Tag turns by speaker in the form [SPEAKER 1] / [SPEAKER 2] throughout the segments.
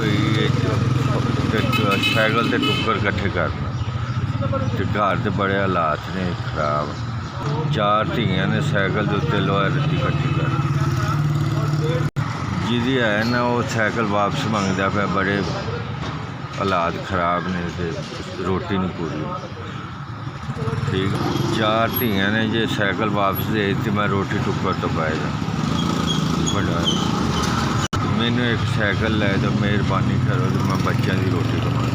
[SPEAKER 1] कोई साइकिल ते टुक्कर कट्ठे करना ते घर दे बड़े हालात ने खराब। 4 धियां ने साइकिल के उत्ते लोहा रत्ती कट्ठी कर जिदी है ना वो साइकिल वापस मंगदा पे। बड़े हालात खराब ने ते रोटी नहीं पूरी ठीक। 4 धियां ने जे साइकिल वापस दे दी मैं रोटी टुक्कर तो पाएगा बड़ा। मैनू एक साइकिल लै तो मेहरबानी करो तो मैं बच्चों की रोटी कमा।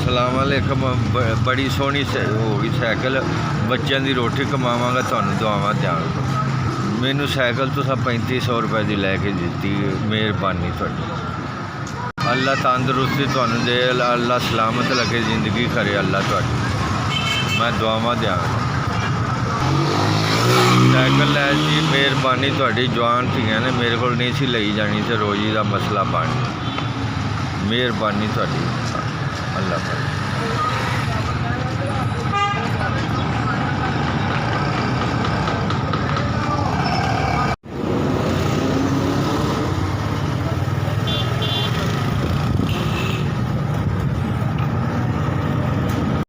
[SPEAKER 1] सलामकुम। बड़ी सोहनी हो गई साइकिल। बच्चों की रोटी कमावांगा तुहानू दुआवां देवांगा। मैनू साइकिल तुसां 3500 रुपए की लैके दी। मेहरबानी तुहाडी। अल्लाह तंदरुस्ती तुहानू दे। अल्लाह सलामत लगे जिंदगी करे अल्लाह तुहाडी। मैं दुआवां देवांगा। साइकिल लै जी मेहरबानी तुहाडी। जवान धियां ने मेरे को नहीं सी लई जानी तो रोजी का मसला बन। मेहरबानी तुहाडी।